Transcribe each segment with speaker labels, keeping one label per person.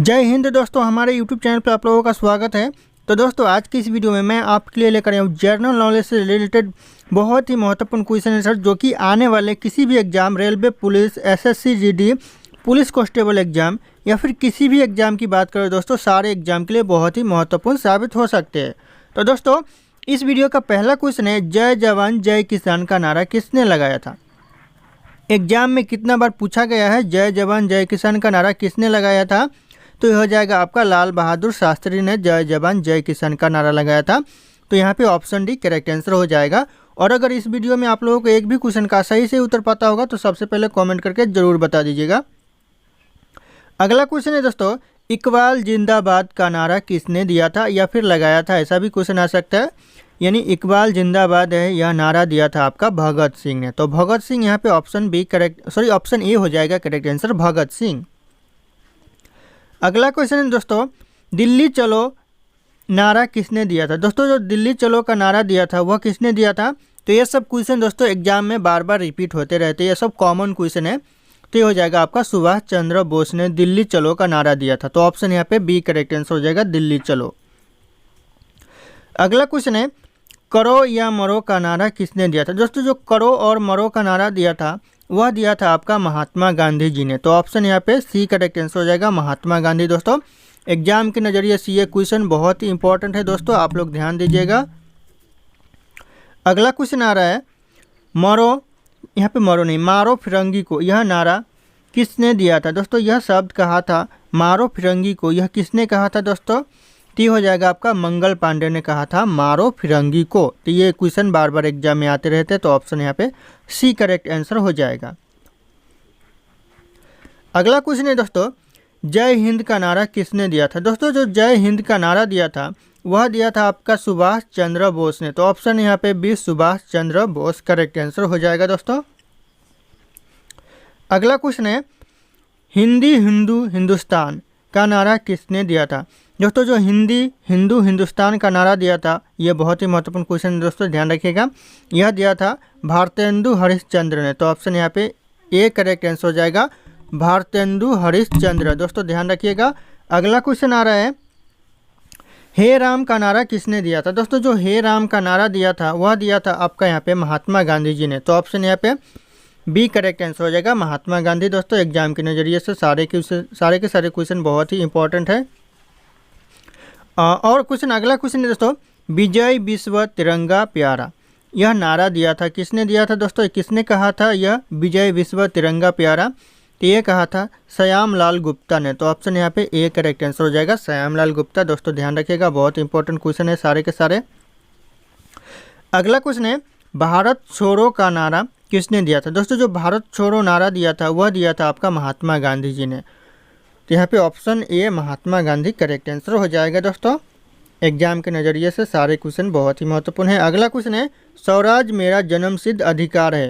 Speaker 1: जय हिंद दोस्तों, हमारे YouTube चैनल पर आप लोगों का स्वागत है। तो दोस्तों, आज की इस वीडियो में मैं आपके लिए लेकर आया हूँ जनरल नॉलेज से रिलेटेड बहुत ही महत्वपूर्ण क्वेश्चन आंसर, जो कि आने वाले किसी भी exam, railway, police, SSC GD, police constable exam या फिर किसी भी एग्जाम की बात करें दोस्तों, सारे एग्जाम के लिए बहुत ही महत्वपूर्ण साबित हो सकते हैं। तो दोस्तों, इस वीडियो का पहला क्वेश्चन है, जय जवान जय किसान का नारा किसने लगाया था? एग्जाम में कितना बार पूछा गया है जय जवान जय किसान का नारा किसने लगाया था? तो यह हो जाएगा आपका लाल बहादुर शास्त्री ने जय जवान जय किसान का नारा लगाया था। तो यहाँ पे ऑप्शन डी करेक्ट आंसर हो जाएगा। और अगर इस वीडियो में आप लोगों को एक भी क्वेश्चन का सही से उत्तर पता होगा तो सबसे पहले कमेंट करके जरूर बता दीजिएगा। अगला क्वेश्चन है दोस्तों, इकबाल जिंदाबाद का नारा किसने दिया था या फिर लगाया था? ऐसा भी क्वेश्चन आ सकता है। यानी इकबाल जिंदाबाद है, यह नारा दिया था आपका भगत सिंह ने। तो भगत सिंह यहाँ पे ऑप्शन ए हो जाएगा करेक्ट आंसर, भगत सिंह। अगला क्वेश्चन है दोस्तों, दिल्ली चलो नारा किसने दिया था? दोस्तों, जो दिल्ली चलो का नारा दिया था वह किसने दिया था? तो ये सब क्वेश्चन दोस्तों एग्जाम में बार बार रिपीट होते रहते हैं, ये सब कॉमन क्वेश्चन है। तो ये हो जाएगा आपका सुभाष चंद्र बोस ने दिल्ली चलो का नारा दिया था। तो ऑप्शन यहाँ पे बी करेक्ट आंसर हो जाएगा, दिल्ली चलो। अगला क्वेश्चन है, करो या मरो का नारा किसने दिया था? दोस्तों, जो करो और मरो का नारा दिया था वह दिया था आपका महात्मा गांधी जी ने। तो ऑप्शन यहाँ पे सी करेक्ट आंसर हो जाएगा, महात्मा गांधी। दोस्तों, एग्जाम के नज़रिए से ये क्वेश्चन बहुत ही इंपॉर्टेंट है दोस्तों, आप लोग ध्यान दीजिएगा। अगला क्वेश्चन आ रहा है, मरो, यहाँ पे मरो नहीं, मारो फिरंगी को, यह नारा किसने दिया था? दोस्तों, यह शब्द कहा था मारो फिरंगी को, यह किसने कहा था दोस्तों? तो हो जाएगा आपका मंगल पांडे ने कहा था मारो फिरंगी को। तो ये क्वेश्चन बार बार एग्जाम में आते रहते हैं। तो ऑप्शन यहाँ पे सी करेक्ट आंसर हो जाएगा। अगला क्वेश्चन है दोस्तों, जय हिंद का नारा किसने दिया था? दोस्तों, जो जय हिंद का नारा दिया था वह दिया था आपका सुभाष चंद्र बोस ने। तो ऑप्शन यहाँ पे B Subhash Chandra Bose correct answer हो जाएगा दोस्तों। अगला क्वेश्चन है, हिंदी हिंदू हिंदुस्तान का नारा किसने दिया था? दोस्तों, जो हिंदी हिंदू हिंदुस्तान का नारा दिया था यह बहुत ही महत्वपूर्ण क्वेश्चन है दोस्तों, ध्यान रखिएगा। यह दिया था भारतेंदु हरिश्चंद्र ने। तो ऑप्शन यहाँ पे ए करेक्ट आंसर हो जाएगा, भारतेंदु हरिश्चंद्र। दोस्तों, ध्यान रखिएगा। अगला क्वेश्चन आ रहा है, हे राम का नारा किसने दिया था? दोस्तों, जो हे राम का नारा दिया था वह दिया था आपका यहाँ पे महात्मा गांधी जी ने। तो ऑप्शन यहाँ पे बी करेक्ट आंसर हो जाएगा, महात्मा गांधी। दोस्तों, एग्जाम के नज़रिए से सारे के सारे क्वेश्चन बहुत ही इंपॉर्टेंट है। और क्वेश्चन, अगला क्वेश्चन है दोस्तों, विजय विश्व तिरंगा प्यारा, यह नारा दिया था किसने दिया था? दोस्तों, किसने कहा था यह विजय विश्व तिरंगा प्यारा? तो ये कहा था श्याम लाल गुप्ता ने। तो ऑप्शन यहाँ पे ए करेक्ट आंसर हो जाएगा, श्याम लाल गुप्ता। दोस्तों, ध्यान रखिएगा, बहुत इंपॉर्टेंट क्वेश्चन है सारे के सारे। अगला क्वेश्चन है, भारत छोड़ो का नारा किसने दिया था? दोस्तों, जो भारत छोड़ो नारा दिया था वह दिया था आपका महात्मा गांधी जी ने। तो यहाँ पे option A Mahatma Gandhi correct answer हो जाएगा दोस्तों। एग्जाम के नज़रिए से सारे क्वेश्चन बहुत ही महत्वपूर्ण है। अगला क्वेश्चन है, स्वराज मेरा जन्मसिद्ध अधिकार है।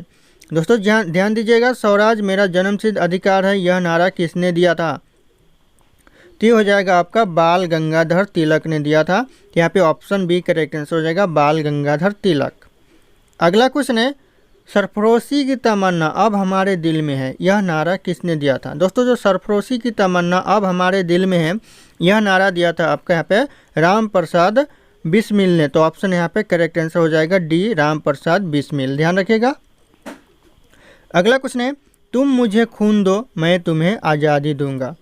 Speaker 1: दोस्तों, ध्यान दीजिएगा, स्वराज मेरा जन्मसिद्ध अधिकार है, यह नारा किसने दिया था? तो ये हो जाएगा आपका बाल गंगाधर तिलक ने दिया था। यहाँ पे ऑप्शन बी करेक्ट आंसर हो जाएगा, बाल गंगाधर तिलक। अगला क्वेश्चन है, सरफरोशी की तमन्ना अब हमारे दिल में है, यह नारा किसने दिया था? दोस्तों, जो सरफरोशी की तमन्ना अब हमारे दिल में है, यह नारा दिया था आपका यहाँ पे राम प्रसाद बिस्मिल ने। तो ऑप्शन यहाँ पे करेक्ट आंसर हो जाएगा डी, राम प्रसाद बिस्मिल। ध्यान रखिएगा। अगला क्वेश्चन है, तुम मुझे खून दो मैं तुम्हें आज़ादी दूंगा,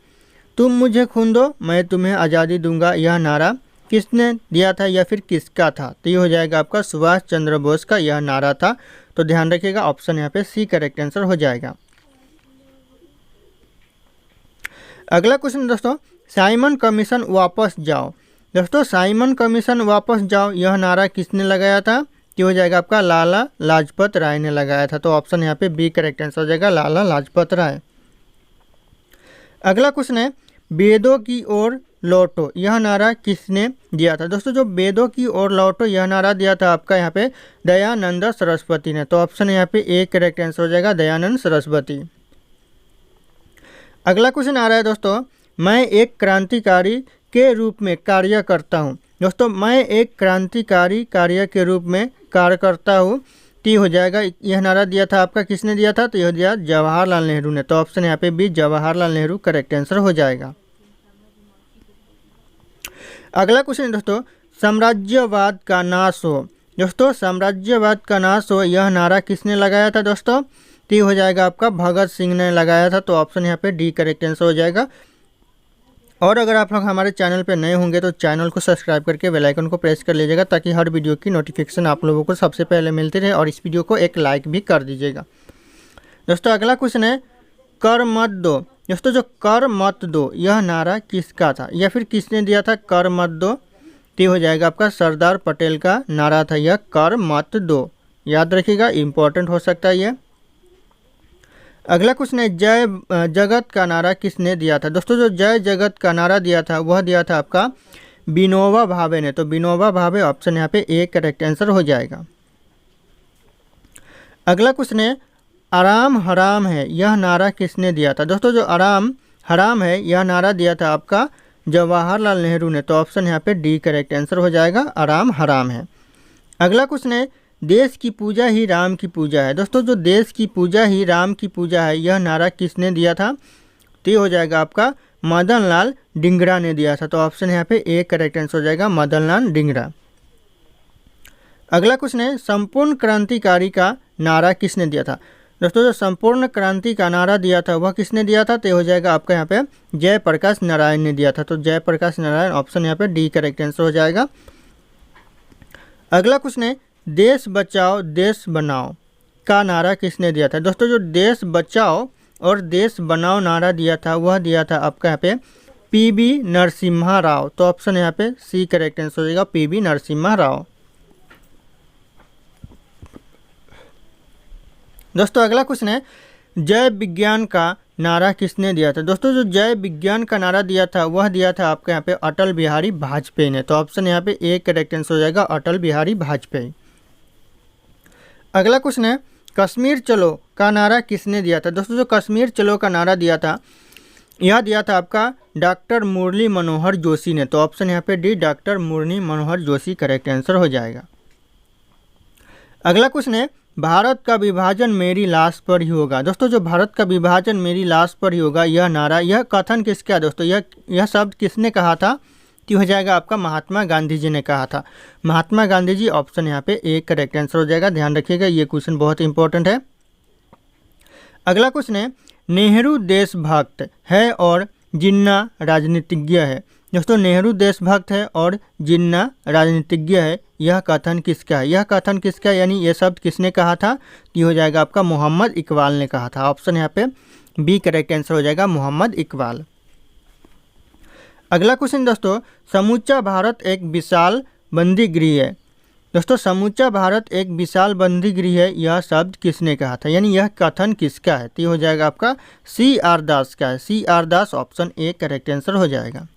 Speaker 1: तुम मुझे खून दो मैं तुम्हें आज़ादी दूंगा, यह नारा किसने दिया था या फिर किसका था? तो ये हो जाएगा आपका सुभाष चंद्र बोस का यह नारा था। तो ध्यान रखिएगा, ऑप्शन यहाँ पे सी करेक्ट आंसर हो जाएगा। अगला क्वेश्चन दोस्तों, साइमन कमीशन वापस जाओ। दोस्तों, साइमन कमीशन वापस जाओ, यह नारा किसने लगाया था? तो हो जाएगा आपका लाला लाजपत राय ने लगाया था। तो ऑप्शन यहाँ पे बी करेक्ट आंसर हो जाएगा, लाला लाजपत राय। अगला क्वेश्चन है, वेदों की ओर लौटो, यह नारा किसने दिया था? दोस्तों, जो वेदों की ओर लौटो यह नारा दिया था आपका यहाँ पे दयानंद सरस्वती ने। तो ऑप्शन यहाँ पे ए करेक्ट आंसर हो जाएगा, दयानंद सरस्वती। अगला क्वेश्चन आ रहा है दोस्तों, मैं एक क्रांतिकारी के रूप में कार्य करता हूँ। दोस्तों, मैं एक क्रांतिकारी कार्य के रूप में कार्य करता हूँ, टी हो जाएगा। यह नारा दिया था आपका किसने दिया था? तो यह दिया जवाहरलाल नेहरू ने। तो ऑप्शन यहाँ पे B Jawaharlal Nehru correct answer हो जाएगा। अगला क्वेश्चन है दोस्तों, साम्राज्यवाद का नाश हो। दोस्तों साम्राज्यवाद का नाश हो यह नारा किसने लगाया था दोस्तों? तो ये हो जाएगा आपका भगत सिंह ने लगाया था। तो ऑप्शन यहाँ पे डी करेक्ट आंसर हो जाएगा। और अगर आप लोग हमारे चैनल पे नए होंगे तो चैनल को सब्सक्राइब करके बेल आइकन को प्रेस कर लीजिएगा, ताकि हर वीडियो की नोटिफिकेशन आप लोगों को सबसे पहले मिलती रहे। और इस वीडियो को एक लाइक भी कर दीजिएगा। दोस्तों अगला क्वेश्चन है, कर मत दो। दोस्तों जो कर मत दो यह नारा किसका था, या फिर किसने दिया था कर मत दो? तो हो जाएगा आपका सरदार पटेल का नारा था यह कर मत दो। याद रखिएगा, इम्पोर्टेंट हो सकता है ये। अगला क्वेश्चन है, जय जगत का नारा किसने दिया था? दोस्तों जो जय जगत का नारा दिया था वह दिया था आपका विनोबा भावे ने। तो विनोबा भावे ऑप्शन यहाँ पे ए करेक्ट आंसर हो जाएगा। अगला क्वेश्चन है, आराम हराम है यह नारा किसने दिया था? दोस्तों जो आराम हराम है यह नारा दिया था आपका जवाहरलाल नेहरू ने। तो ऑप्शन यहाँ पे डी करेक्ट आंसर हो जाएगा, आराम हराम है। अगला क्वेश्चन है, देश की पूजा ही राम की पूजा है। दोस्तों जो देश की पूजा ही राम की पूजा है यह नारा किसने दिया था? तो ये हो जाएगा आपका मदन लाल डिंगरा ने दिया था। तो ऑप्शन यहाँ पे ए करेक्ट आंसर हो जाएगा, मदन लाल डिंगरा। अगला क्वेश्चन है, संपूर्ण क्रांतिकारी का नारा किसने दिया था? दोस्तों जो संपूर्ण क्रांति का नारा दिया था वह किसने दिया था? तो हो जाएगा आपका यहाँ पे जयप्रकाश नारायण ने दिया था। तो जयप्रकाश नारायण ऑप्शन यहाँ पे डी करेक्ट आंसर हो जाएगा। अगला क्वेश्चन है, देश बचाओ देश बनाओ का नारा किसने दिया था? दोस्तों जो देश बचाओ और देश बनाओ नारा दिया था वह दिया था आपका यहाँ पे पीबी नरसिम्हा राव। तो ऑप्शन यहाँ पे सी करेक्ट आंसर हो जाएगा, पीबी नरसिम्हा राव। दोस्तों अगला क्वेश्चन है, जय विज्ञान का नारा किसने दिया था? दोस्तों जो जय विज्ञान का नारा दिया था वह दिया था आपके यहाँ पे अटल बिहारी वाजपेयी ने। तो ऑप्शन यहाँ पे ए करेक्ट आंसर हो जाएगा, अटल बिहारी वाजपेयी। अगला क्वेश्चन है, कश्मीर चलो का नारा किसने दिया था? दोस्तों जो कश्मीर चलो का नारा दिया था यह दिया था आपका डॉक्टर मुरली मनोहर जोशी ने। तो ऑप्शन यहाँ पे D doctor Murli Manohar Joshi correct answer हो जाएगा। अगला क्वेश्चन है, भारत का विभाजन मेरी लाश पर ही होगा। दोस्तों जो भारत का विभाजन मेरी लाश पर ही होगा यह नारा यह कथन किसका है? दोस्तों यह शब्द किसने कहा था? तो हो जाएगा आपका महात्मा गांधी जी ने कहा था, महात्मा गांधी जी। ऑप्शन यहाँ पे एक करेक्ट आंसर हो जाएगा। ध्यान रखिएगा, ये क्वेश्चन बहुत इंपॉर्टेंट है। अगला क्वेश्चन है, नेहरू देशभक्त है और जिन्ना राजनीतिज्ञ है। दोस्तों नेहरू देशभक्त है और जिन्ना राजनीतिज्ञ है, यह कथन किसका है? यह कथन किसका है यानी ये शब्द किसने कहा था? ये हो जाएगा आपका मोहम्मद इकबाल ने कहा था। ऑप्शन यहाँ पे बी करेक्ट आंसर हो जाएगा, मोहम्मद इकबाल। अगला क्वेश्चन दोस्तों, समूचा भारत एक विशाल बंदी गृह है। दोस्तों समूचा भारत एक विशाल बंदी गृह है, यह शब्द किसने कहा था यानी यह कथन किसका है? तो ये हो जाएगा आपका सी आर दास का है, C R Das. Option A correct answer हो जाएगा।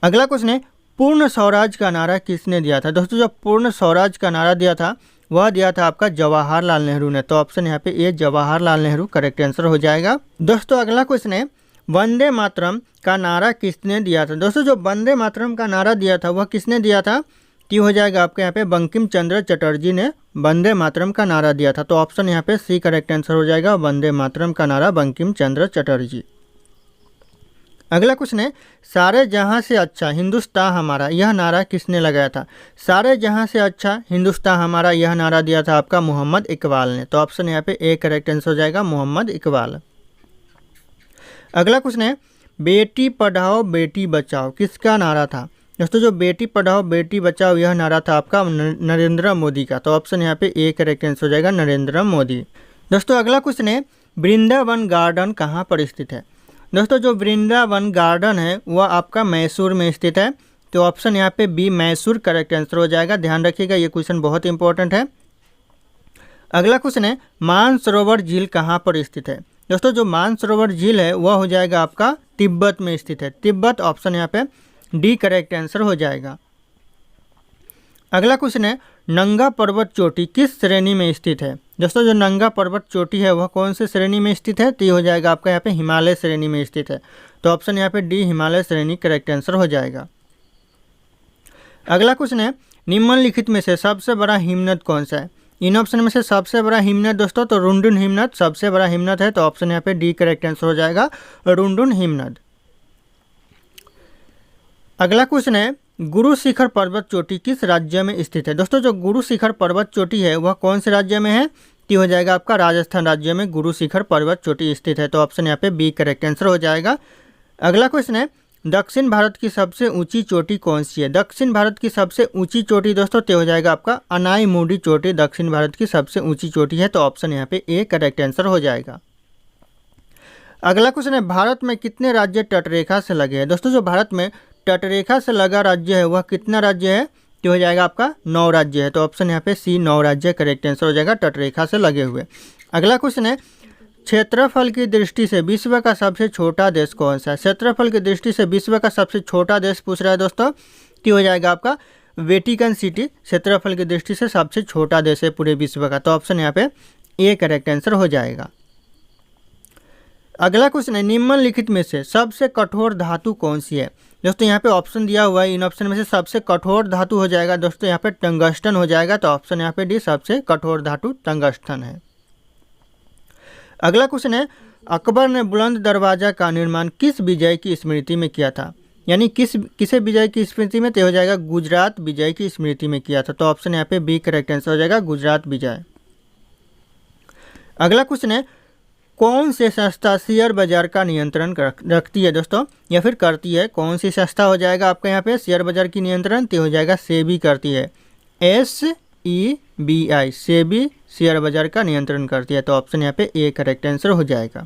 Speaker 1: अगला क्वेश्चन है, पूर्ण स्वराज का नारा किसने दिया था? दोस्तों जो पूर्ण स्वराज का नारा दिया था वह दिया था आपका जवाहरलाल नेहरू ने। तो ऑप्शन यहाँ पे ए जवाहरलाल नेहरू करेक्ट आंसर हो जाएगा। दोस्तों अगला क्वेश्चन है, वंदे मातरम का नारा किसने दिया था? दोस्तों जो वंदे मातरम का नारा दिया था वह किसने दिया था? तो हो जाएगा आपके यहाँ पे बंकिम चंद्र चटर्जी ने वंदे मातरम का नारा दिया था। तो ऑप्शन यहाँ पे सी करेक्ट आंसर हो जाएगा, वंदे मातरम का नारा बंकिम चंद्र चटर्जी। अगला क्वेश्चन है, सारे जहां से अच्छा हिंदुस्तान हमारा यह नारा किसने लगाया था? सारे जहां से अच्छा हिंदुस्तान हमारा यह नारा दिया था आपका मोहम्मद इकबाल ने। तो ऑप्शन यहाँ पे ए करेक्ट आंसर हो जाएगा, मोहम्मद इकबाल। अगला क्वेश्चन है, बेटी पढ़ाओ बेटी बचाओ किसका नारा था? दोस्तों जो बेटी पढ़ाओ बेटी बचाओ यह नारा था आपका नरेंद्र मोदी का। तो ऑप्शन यहाँ पे ए करेक्ट आंसर हो जाएगा, नरेंद्र मोदी। दोस्तों अगला क्वेश्चन है, वृंदावन गार्डन कहाँ पर स्थित है? दोस्तों जो वृंदावन गार्डन है वह आपका मैसूर में स्थित है। तो ऑप्शन यहाँ पे बी मैसूर करेक्ट आंसर हो जाएगा। ध्यान रखिएगा, ये क्वेश्चन बहुत इंपॉर्टेंट है। अगला क्वेश्चन है, मानसरोवर झील कहाँ पर स्थित है? दोस्तों जो मानसरोवर झील है वह हो जाएगा आपका तिब्बत में स्थित है, तिब्बत। ऑप्शन यहाँ पे डी करेक्ट आंसर हो जाएगा। अगला क्वेश्चन है, नंगा पर्वत चोटी किस श्रेणी में स्थित है? दोस्तों जो नंगा पर्वत चोटी है वह कौन से श्रेणी में स्थित है? तो ये हो जाएगा आपका यहाँ पे हिमालय श्रेणी में स्थित है। तो ऑप्शन यहाँ पे डी हिमालय श्रेणी करेक्ट आंसर हो जाएगा। अगला क्वेश्चन है, निम्नलिखित में से सबसे बड़ा हिमनद कौन सा है? इन ऑप्शन में से सबसे बड़ा हिमनद दोस्तों तो रुंडुन हिमनद सबसे बड़ा हिमनद है। तो ऑप्शन यहाँ पे डी करेक्ट आंसर हो जाएगा, रुंडुन हिमनद। अगला क्वेश्चन है, गुरु शिखर पर्वत चोटी किस राज्य में स्थित है। दोस्तों जो गुरु शिखर पर्वत चोटी है वह कौन से राज्य में है, तो हो जाएगा आपका राजस्थान राज्य में गुरु शिखर पर्वत चोटी स्थित है। तो ऑप्शन यहाँ पे बी करेक्ट आंसर हो जाएगा। अगला क्वेश्चन है, दक्षिण भारत की सबसे ऊंची चोटी कौन सी है। दक्षिण भारत की सबसे ऊंची चोटी दोस्तों तो हो जाएगा आपका अनाईमुडी चोटी दक्षिण भारत की सबसे ऊंची चोटी है। तो ऑप्शन यहाँ पे ए करेक्ट आंसर हो जाएगा। अगला क्वेश्चन है, भारत में कितने राज्य तटरेखा से लगे हैं। दोस्तों जो भारत में तटरेखा से लगा राज्य है वह कितना राज्य है, तो हो जाएगा आपका 9 राज्य है। तो ऑप्शन यहाँ पे सी 9 राज्य करेक्ट आंसर हो जाएगा तटरेखा से लगे हुए। अगला क्वेश्चन है, क्षेत्रफल की दृष्टि से विश्व का सबसे छोटा देश कौन सा है। क्षेत्रफल की दृष्टि से विश्व का सबसे छोटा देश पूछ रहा है दोस्तों, तो हो जाएगा आपका वेटिकन सिटी क्षेत्रफल की दृष्टि से सबसे छोटा देश है पूरे विश्व का। तो ऑप्शन यहाँ पे ए करेक्ट आंसर हो जाएगा। अगला क्वेश्चन है, निम्नलिखित में से सबसे कठोर धातु कौन सी है। दोस्तों यहाँ पे ऑप्शन दिया हुआ है, इन ऑप्शन में से सबसे कठोर धातु हो जाएगा दोस्तों यहाँ पे टंगस्टन हो जाएगा। तो ऑप्शन यहाँ पे डी सबसे कठोर धातु टंगस्टन है। अगला क्वेश्चन है, अकबर ने बुलंद दरवाजा का निर्माण किस विजय की स्मृति में किया था, यानी किसे विजय की स्मृति में, तो हो जाएगा गुजरात विजय की स्मृति में किया था। तो ऑप्शन यहाँ पे बी करेक्ट आंसर हो जाएगा गुजरात विजय। अगला क्वेश्चन है, कौन सी संस्था शेयर बाजार का नियंत्रण रखती है दोस्तों या फिर करती है। कौन सी संस्था हो जाएगा आपका यहाँ पे शेयर बाजार की नियंत्रण, तो हो जाएगा सेबी करती है। SEBI सेबी शेयर बाजार का नियंत्रण करती है। तो ऑप्शन यहाँ पे ए करेक्ट आंसर हो जाएगा।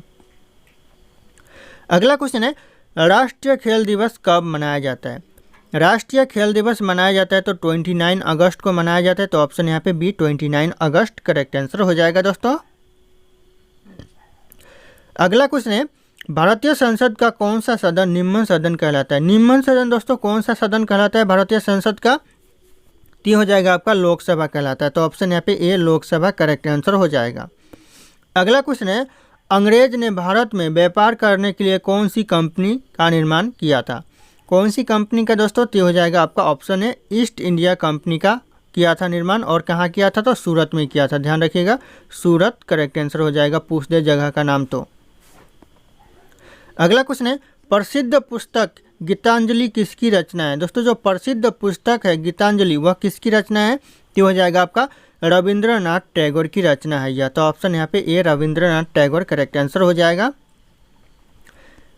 Speaker 1: अगला क्वेश्चन है, राष्ट्रीय खेल दिवस कब मनाया जाता है। राष्ट्रीय खेल दिवस मनाया जाता है तो 29 अगस्त को मनाया जाता है। तो ऑप्शन यहाँ पे बी 29 अगस्त करेक्ट आंसर हो जाएगा दोस्तों। अगला क्वेश्चन है, भारतीय संसद का कौन सा सदन निम्न सदन कहलाता है। निम्न सदन दोस्तों कौन सा सदन कहलाता है भारतीय संसद का, तो हो जाएगा आपका लोकसभा कहलाता है। तो ऑप्शन यहाँ पे ए लोकसभा करेक्ट आंसर हो जाएगा। अगला क्वेश्चन है, अंग्रेज ने भारत में व्यापार करने के लिए कौन सी कंपनी का निर्माण किया था। कौन सी कंपनी का दोस्तों, तो हो जाएगा आपका ऑप्शन है ईस्ट इंडिया कंपनी का किया था निर्माण। और कहाँ किया था, तो सूरत में किया था, ध्यान रखिएगा सूरत करेक्ट आंसर हो जाएगा, पूछ दे जगह का नाम तो। अगला क्वेश्चन है, प्रसिद्ध पुस्तक गीतांजलि किसकी रचना है। दोस्तों जो प्रसिद्ध पुस्तक है गीतांजलि वह किसकी रचना है, तो हो जाएगा आपका रविंद्रनाथ टैगोर की रचना है यह। तो ऑप्शन यहाँ पे ए रविंद्रनाथ टैगोर करेक्ट आंसर हो जाएगा।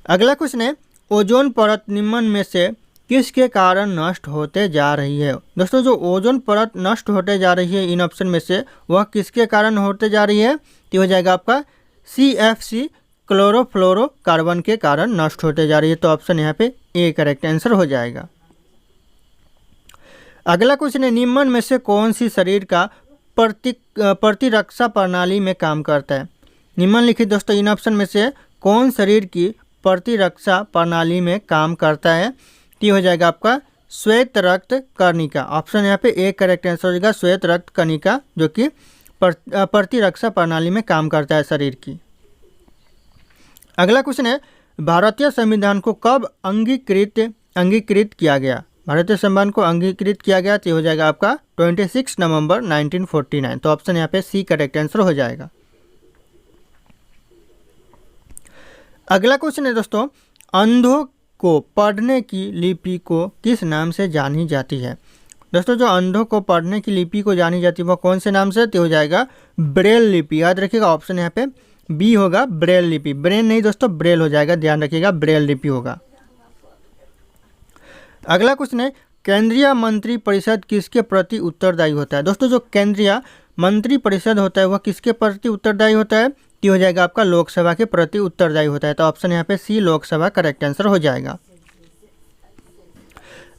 Speaker 1: अगला क्वेश्चन है, ओजोन परत निम्न में से किसके कारण नष्ट होते जा रही है। दोस्तों जो ओजोन परत नष्ट होते जा रही है इन ऑप्शन में से वह किसके कारण होते जा रही है, तो हो जाएगा आपका CFC क्लोरोफ्लोरोकार्बन के कारण नष्ट होते जा रही है। तो ऑप्शन यहाँ पे ए करेक्ट आंसर हो जाएगा। अगला क्वेश्चन है, निम्न में से कौन सी शरीर का प्रतिरक्षा प्रणाली में काम करता है। निम्नलिखित दोस्तों इन ऑप्शन में से कौन शरीर की प्रतिरक्षा प्रणाली में काम करता है, तो हो जाएगा आपका श्वेत रक्त कणिका। ऑप्शन यहाँ पे ए करेक्ट आंसर हो जाएगा श्वेत रक्त कणिका, जो कि प्रतिरक्षा प्रणाली में काम करता है शरीर की। अगला क्वेश्चन है, भारतीय संविधान को कब अंगीकृत किया गया। भारतीय संविधान को अंगीकृत किया गया तो हो जाएगा आपका 26 नवंबर 1949। तो ऑप्शन यहाँ पे सी करेक्ट आंसर हो जाएगा। अगला क्वेश्चन है दोस्तों, अंधों को पढ़ने की लिपि को किस नाम से जानी जाती है। दोस्तों जो अंधों को पढ़ने की लिपि को जानी जाती है वह कौन से नाम से, तो हो जाएगा ब्रेल लिपि। याद रखिएगा ऑप्शन यहाँ पे बी होगा ब्रेल लिपि, ब्रेन नहीं दोस्तों ब्रेल हो जाएगा, ध्यान रखिएगा ब्रेल लिपि होगा। अगला क्वेश्चन है, केंद्रीय मंत्री परिषद किसके प्रति उत्तरदायी होता है। दोस्तों जो केंद्रीय मंत्री परिषद होता है वह किसके प्रति उत्तरदायी होता है, तो हो जाएगा आपका लोकसभा के प्रति उत्तरदायी होता है। तो ऑप्शन यहाँ पे सी लोकसभा करेक्ट आंसर हो जाएगा।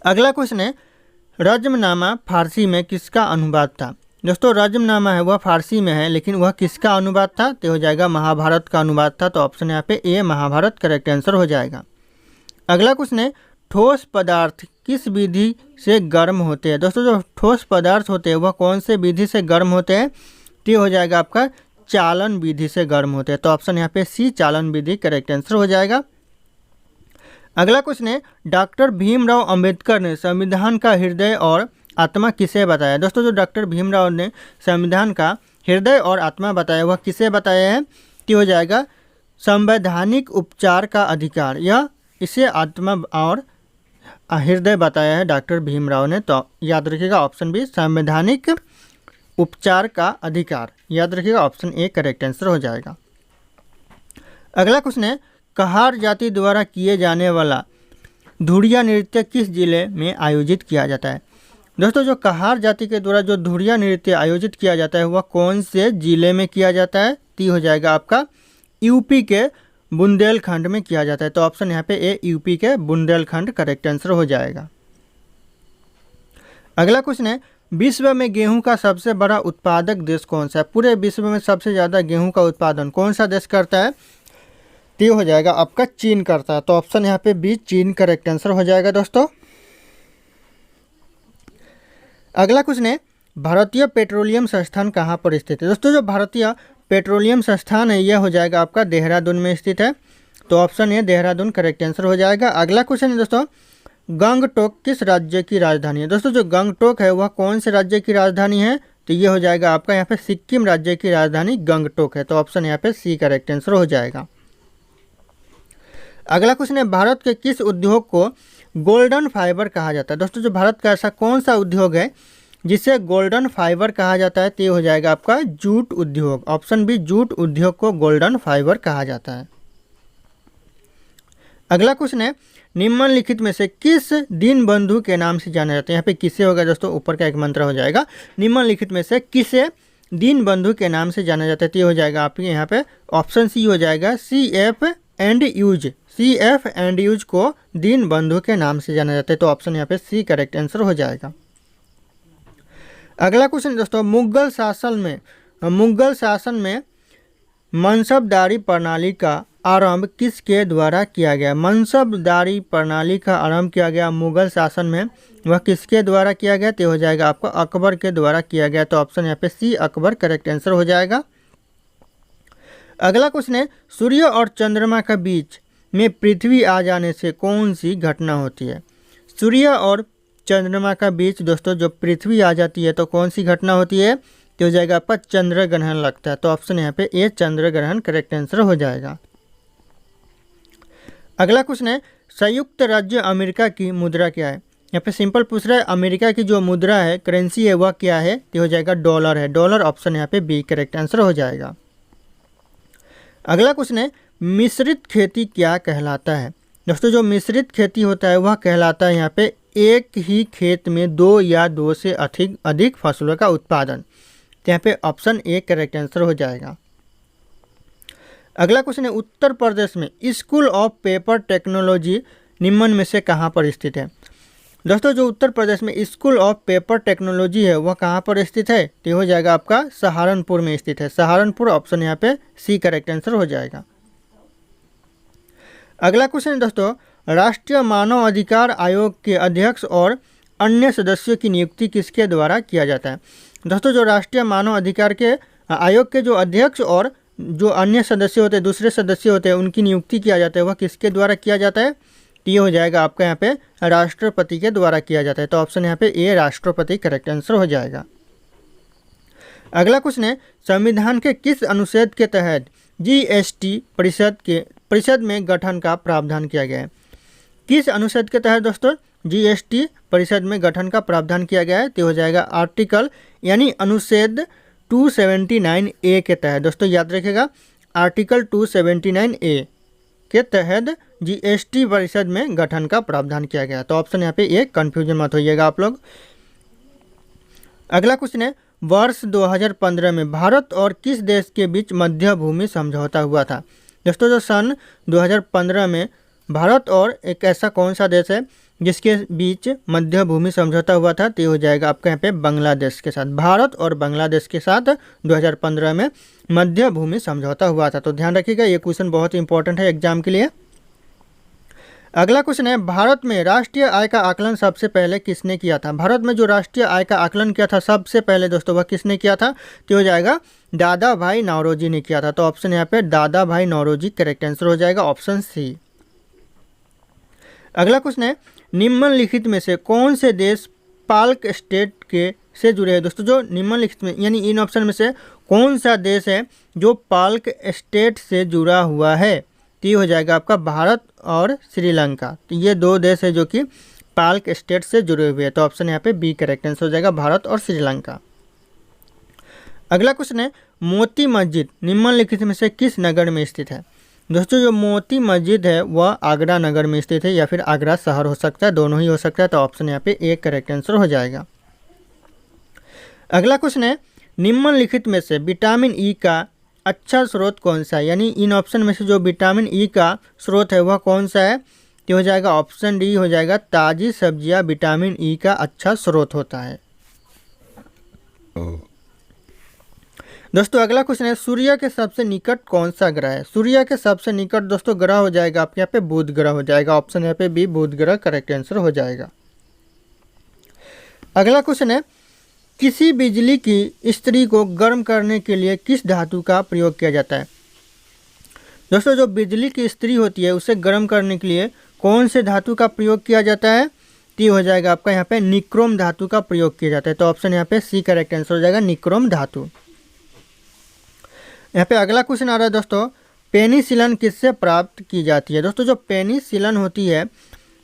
Speaker 1: अगला क्वेश्चन है, रज्मनामा फारसी में किसका अनुवाद था। दोस्तों रज्मनामा है वह फारसी में है लेकिन वह किसका अनुवाद था, तो हो जाएगा महाभारत का अनुवाद था। तो ऑप्शन यहाँ पे ए महाभारत करेक्ट आंसर हो जाएगा। अगला क्वेश्चन है, ठोस पदार्थ किस विधि से गर्म होते हैं। दोस्तों जो ठोस पदार्थ होते हैं वह कौन से विधि से गर्म होते हैं, तो हो जाएगा आपका चालन विधि से गर्म होते हैं। तो ऑप्शन यहाँ पे सी चालन विधि करेक्ट आंसर हो जाएगा। अगला क्वेश्चन है, डॉक्टर भीमराव अंबेडकर ने संविधान का हृदय और आत्मा किसे बताया। दोस्तों जो डॉक्टर भीमराव ने संविधान का हृदय और आत्मा बताया वह किसे बताया है, तो हो जाएगा संवैधानिक उपचार का अधिकार, या इसे आत्मा और हृदय बताया है डॉक्टर भीमराव ने। तो याद रखिएगा ऑप्शन बी संवैधानिक उपचार का अधिकार, याद रखिएगा ऑप्शन ए करेक्ट आंसर हो जाएगा। अगला क्वेश्चन है कहार जाति द्वारा किए जाने वाला धुरिया नृत्य किस जिले में आयोजित किया जाता है। दोस्तों जो कहार जाति के द्वारा जो धुरिया नृत्य आयोजित किया जाता है वह कौन से जिले में किया जाता है, तो ये हो जाएगा आपका यूपी के बुंदेलखंड में किया जाता है। तो ऑप्शन यहाँ पे ए यूपी के बुंदेलखंड करेक्ट आंसर हो जाएगा। अगला क्वेश्चन है विश्व में गेहूं का सबसे बड़ा उत्पादक देश कौन सा है। पूरे विश्व में सबसे ज़्यादा गेहूं का उत्पादन कौन सा देश करता है, तो ये हो जाएगा आपका चीन करता है। तो ऑप्शन यहाँ पे बी चीन करेक्ट आंसर हो जाएगा दोस्तों। अगला क्वेश्चन है भारतीय पेट्रोलियम संस्थान कहाँ पर स्थित है। दोस्तों जो भारतीय पेट्रोलियम संस्थान है यह हो जाएगा आपका देहरादून में स्थित है। तो option A Dehradun correct answer हो जाएगा। अगला क्वेश्चन है दोस्तों गंगटोक किस राज्य की राजधानी है। दोस्तों जो गंगटोक है वह कौन से राज्य की राजधानी है, तो ये हो जाएगा आपका यहाँ पे सिक्किम राज्य की राजधानी गंगटोक है। तो ऑप्शन यहाँ पे सी करेक्ट आंसर हो जाएगा। अगला क्वेश्चन है भारत के किस उद्योग को गोल्डन फाइबर कहा जाता है। दोस्तों जो भारत का ऐसा कौन सा उद्योग है जिसे गोल्डन फाइबर कहा जाता है, तो ये हो जाएगा आपका जूट उद्योग। ऑप्शन बी जूट उद्योग को गोल्डन फाइबर कहा जाता है। अगला क्वेश्चन है निम्नलिखित में से किस दीनबंधु के नाम से जाना जाता है। यहाँ पे किसे होगा दोस्तों, ऊपर का एक मंत्र हो जाएगा। निम्नलिखित में से किसे दीनबंधु के नाम से जाना जाता है, तो ये हो जाएगा आपके यहाँ पे ऑप्शन सी हो जाएगा CF and use. CF and use को दीनबंधु के नाम से जाना जाता है। तो ऑप्शन यहाँ पे सी करेक्ट आंसर हो जाएगा। अगला क्वेश्चन दोस्तों मुगल शासन में मनसबदारी प्रणाली का आरंभ किसके द्वारा किया गया। मनसबदारी प्रणाली का आरंभ किया गया मुगल शासन में, वह किसके द्वारा किया गया, तो हो जाएगा आपका अकबर के द्वारा किया गया। तो ऑप्शन यहाँ पे सी अकबर करेक्ट आंसर हो जाएगा। अगला क्वेश्चन है सूर्य और चंद्रमा के बीच में पृथ्वी आ जाने से कौन सी घटना होती है। सूर्य और चंद्रमा का बीच दोस्तों जो पृथ्वी आ जाती है तो कौन सी घटना होती है, तो हो जाएगा आपका चंद्र ग्रहण लगता है। तो ऑप्शन यहाँ पे ए चंद्र ग्रहण करेक्ट आंसर हो जाएगा। अगला क्वेश्चन है संयुक्त राज्य अमेरिका की मुद्रा क्या है। यहाँ पे सिंपल पूछ रहा है अमेरिका की जो मुद्रा है करेंसी है वह क्या है, तो हो जाएगा डॉलर है। डॉलर ऑप्शन यहाँ पे बी करेक्ट आंसर हो जाएगा। अगला क्वेश्चन है मिश्रित खेती क्या कहलाता है। दोस्तों जो मिश्रित खेती होता है वह कहलाता है यहाँ पे एक ही खेत में दो या दो से अधिक फसलों का उत्पादन। तो यहाँ पे ऑप्शन ए करेक्ट आंसर हो जाएगा। अगला क्वेश्चन है उत्तर प्रदेश में स्कूल ऑफ पेपर टेक्नोलॉजी निम्न में से कहाँ पर स्थित है। दोस्तों जो उत्तर प्रदेश में स्कूल ऑफ पेपर टेक्नोलॉजी है वह कहाँ पर स्थित है, तो हो जाएगा आपका सहारनपुर में स्थित है। सहारनपुर ऑप्शन यहाँ पे सी करेक्ट आंसर हो जाएगा। अगला क्वेश्चन है दोस्तों राष्ट्रीय मानव अधिकार आयोग के अध्यक्ष और अन्य सदस्यों की नियुक्ति किसके द्वारा किया जाता है। दोस्तों जो राष्ट्रीय मानव अधिकार के आयोग के जो अध्यक्ष और जो अन्य सदस्य होते हैं दूसरे सदस्य होते हैं उनकी नियुक्ति किया जाता है वह किसके द्वारा किया जाता है, तो ये हो जाएगा आपका यहाँ पे राष्ट्रपति के द्वारा किया जाता है। तो ऑप्शन यहाँ पे ए राष्ट्रपति करेक्ट आंसर हो जाएगा। अगला क्वेश्चन है संविधान के किस अनुच्छेद के तहत GST परिषद में गठन का प्रावधान किया गया है। किस अनुच्छेद के तहत दोस्तों GST परिषद में गठन का प्रावधान किया गया है, तो हो जाएगा आर्टिकल यानी अनुच्छेद 279A के तहत। दोस्तों याद रखिएगा आर्टिकल 279A के तहत GST परिषद में गठन का प्रावधान किया गया। तो ऑप्शन यहाँ पे ए कन्फ्यूजन मत होइएगा आप लोग। अगला क्वेश्चन है वर्ष 2015 में भारत और किस देश के बीच मध्य भूमि समझौता हुआ था। दोस्तों जो सन 2015 में भारत और एक ऐसा कौन सा देश है जिसके बीच मध्य भूमि समझौता हुआ था, तो हो जाएगा आपका यहाँ पे बांग्लादेश के साथ। भारत और बांग्लादेश के साथ 2015 में मध्य भूमि समझौता हुआ था। तो ध्यान रखिएगा ये क्वेश्चन बहुत इंपॉर्टेंट है एग्जाम के लिए। अगला क्वेश्चन है भारत में राष्ट्रीय आय का आकलन सबसे पहले किसने किया था। भारत में जो राष्ट्रीय आय का आकलन किया था सबसे पहले दोस्तों वह किसने किया था, तो हो जाएगा दादा भाई नौरोजी ने किया था। तो ऑप्शन यहाँ पे दादा भाई नौरोजी करेक्ट आंसर हो जाएगा ऑप्शन सी। अगला क्वेश्चन है निम्नलिखित में से कौन से देश पाल्क स्टेट के से जुड़े हैं। दोस्तों जो निम्नलिखित में यानी इन ऑप्शन में से कौन सा देश है जो पाल्क स्टेट से जुड़ा हुआ है, तो ये हो जाएगा आपका भारत और श्रीलंका। तो ये दो देश है जो कि नेपाल के स्टेट से जुड़े हुए हैं। तो ऑप्शन यहाँ पे बी करेक्ट आंसर हो जाएगा, भारत और श्रीलंका। अगला क्वेश्चन है, मोती मस्जिद निम्नलिखित में से किस नगर में स्थित है? दोस्तों जो मोती मस्जिद है वह आगरा नगर में स्थित है या फिर आगरा शहर हो सकता है, दोनों ही हो सकता है। तो ऑप्शन यहाँ पे ए करेक्ट आंसर हो जाएगा। अगला क्वेश्चन है, निम्नलिखित में से विटामिन ई का अच्छा स्रोत कौन सा है? यानी इन ऑप्शन में से जो विटामिन ई का स्रोत है वह कौन सा है? तो हो जाएगा ऑप्शन डी हो जाएगा, ताज़ी सब्जियां विटामिन ई का अच्छा स्रोत होता है। दोस्तों अगला क्वेश्चन है, सूर्य के सबसे निकट कौन सा ग्रह है? सूर्य के सबसे निकट दोस्तों ग्रह हो जाएगा आपके यहाँ पे बुध ग्रह हो जाएगा। ऑप्शन यहाँ पे बी बुध ग्रह करेक्ट आंसर हो जाएगा। अगला क्वेश्चन है, किसी बिजली की इस्त्री को गर्म करने के लिए किस धातु का प्रयोग किया जाता है? दोस्तों जो बिजली की इस्त्री होती है उसे गर्म करने के लिए कौन से धातु का प्रयोग किया जाता है? तो हो जाएगा आपका यहाँ पे निक्रोम धातु का प्रयोग किया जाता है। तो ऑप्शन यहाँ पे सी करेक्ट आंसर हो जाएगा, निक्रोम धातु। यहाँ पे अगला क्वेश्चन आ रहा है दोस्तों, पेनिसिलिन किससे प्राप्त की जाती है? दोस्तों जो पेनिसिलिन होती है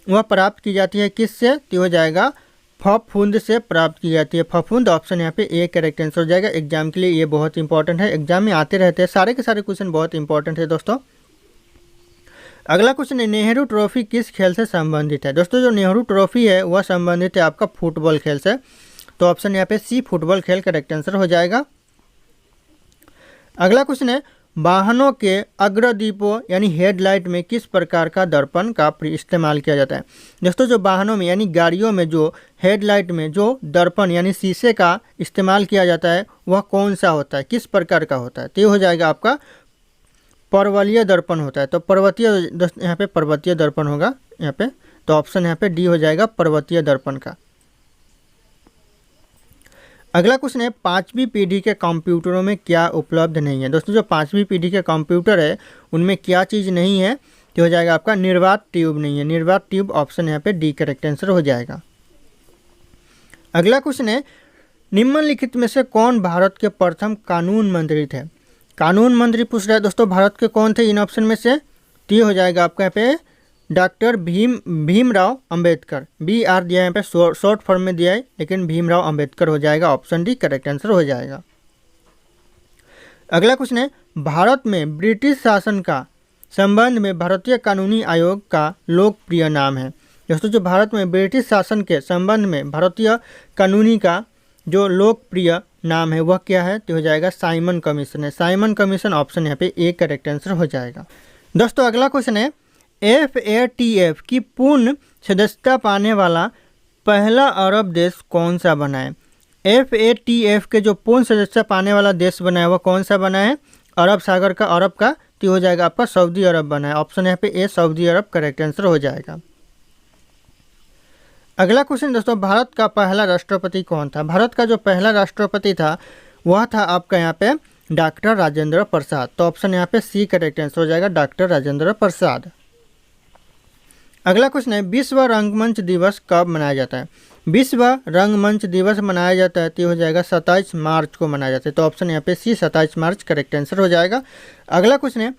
Speaker 1: वह प्राप्त की जाती है किससे? तो हो जाएगा फफूंद से प्राप्त की जाती है, फफूंद। ऑप्शन यहाँ पे ए करेक्ट आंसर हो जाएगा। एग्जाम के लिए ये बहुत इंपॉर्टेंट है, एग्जाम में आते रहते हैं, सारे के सारे क्वेश्चन बहुत इंपॉर्टेंट है दोस्तों। अगला क्वेश्चन है, नेहरू ट्रॉफी किस खेल से संबंधित है? दोस्तों जो नेहरू ट्रॉफी है वह संबंधित है आपका फुटबॉल खेल से। तो ऑप्शन यहाँ पे सी फुटबॉल खेल करेक्ट आंसर हो जाएगा। अगला क्वेश्चन है, वाहनों के अग्रदीपों यानी हेडलाइट में किस प्रकार का दर्पण का इस्तेमाल किया जाता है? दोस्तों जो वाहनों में यानी गाड़ियों में जो हेडलाइट में जो दर्पण यानी शीशे का इस्तेमाल किया जाता है वह कौन सा होता है, किस प्रकार का होता है? तो ये हो जाएगा आपका पर्वतीय दर्पण होता है। तो पर्वतीय यहाँ पे पर्वतीय दर्पण होगा यहाँ पे। तो ऑप्शन यहाँ पे डी हो जाएगा पर्वतीय दर्पण का। अगला क्वेश्चन है, 5वीं पीढ़ी के कंप्यूटरों में क्या उपलब्ध नहीं है? दोस्तों जो 5वीं पीढ़ी के कंप्यूटर है उनमें क्या चीज़ नहीं है? तो हो जाएगा आपका निर्वात ट्यूब नहीं है, निर्वात ट्यूब। ऑप्शन यहाँ पे डी करेक्ट आंसर हो जाएगा। अगला क्वेश्चन है, निम्नलिखित में से कौन भारत के प्रथम कानून मंत्री थे? कानून मंत्री पूछ रहा है दोस्तों, भारत के कौन थे इन ऑप्शन में से? तो हो जाएगा आपका यहाँ पे doctor Bhimrao Ambedkar. B R दिया है यहाँ पे, शॉर्ट फॉर्म में दिया है, लेकिन भीमराव अंबेडकर हो जाएगा। ऑप्शन डी करेक्ट आंसर हो जाएगा। अगला क्वेश्चन है, भारत में ब्रिटिश शासन का संबंध में भारतीय कानूनी आयोग का लोकप्रिय नाम है? दोस्तों जो भारत में ब्रिटिश शासन के संबंध में भारतीय कानूनी का जो लोकप्रिय नाम है वह क्या है? तो हो जाएगा साइमन कमीशन है, साइमन कमीशन। ऑप्शन यहाँ पे ए करेक्ट आंसर हो जाएगा। दोस्तों अगला क्वेश्चन है, FATF की पूर्ण सदस्यता पाने वाला पहला अरब देश कौन सा बना है? FATF के जो पूर्ण सदस्यता पाने वाला देश बना है वह कौन सा बना है? अरब सागर का, अरब का। तो हो जाएगा आपका सऊदी अरब बना है। ऑप्शन यहाँ पे ए सऊदी अरब करेक्ट आंसर हो जाएगा। अगला क्वेश्चन दोस्तों, भारत का पहला राष्ट्रपति कौन था? भारत का जो पहला राष्ट्रपति था वह था आपका यहाँ पे डॉक्टर राजेंद्र प्रसाद। तो ऑप्शन यहाँ पे सी करेक्ट आंसर हो जाएगा, डॉक्टर राजेंद्र प्रसाद। अगला क्वेश्चन है, विश्व रंगमंच दिवस कब मनाया जाता है? विश्व रंगमंच दिवस मनाया जाता है तो हो जाएगा 27 मार्च को मनाया जाता है। तो ऑप्शन यहाँ पे सी 27 मार्च करेक्ट आंसर हो जाएगा। अगला क्वेश्चन है,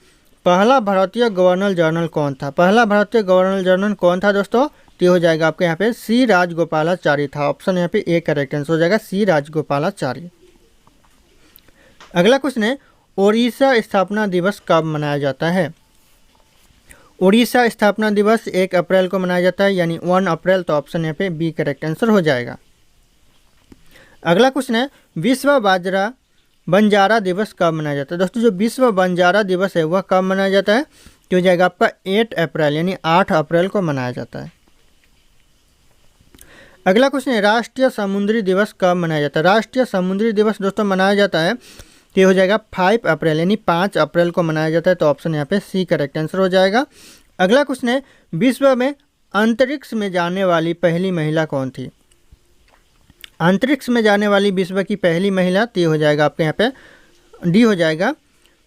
Speaker 1: पहला भारतीय गवर्नर जनरल कौन था? पहला भारतीय गवर्नर जनरल कौन था दोस्तों? तो हो जाएगा आपके यहाँ पे सी राजगोपालाचारी था। ऑप्शन यहाँ पे ए करेक्ट आंसर हो जाएगा, सी राजगोपालाचारी। अगला क्वेश्चन है, ओडिशा स्थापना दिवस कब मनाया जाता है? ओडिशा स्थापना दिवस 1 अप्रैल को मनाया जाता है, यानी 1 अप्रैल। तो ऑप्शन यहाँ पे बी करेक्ट आंसर हो जाएगा। अगला क्वेश्चन है, विश्व बंजारा दिवस कब मनाया जाता है? दोस्तों जो विश्व बंजारा दिवस है वह कब मनाया जाता है? तो हो जाएगा आपका 8 अप्रैल यानी 8 अप्रैल को मनाया जाता है। अगला क्वेश्चन है, राष्ट्रीय समुद्री दिवस कब मनाया जाता है? राष्ट्रीय समुद्री दिवस दोस्तों मनाया जाता है तो हो जाएगा 5 अप्रैल यानी 5 अप्रैल को मनाया जाता है। तो ऑप्शन यहाँ पे सी करेक्ट आंसर हो जाएगा। अगला क्वेश्चन है, विश्व में अंतरिक्ष में जाने वाली पहली महिला कौन थी? अंतरिक्ष में जाने वाली विश्व की पहली महिला तो हो जाएगा आपके यहाँ पे डी हो जाएगा,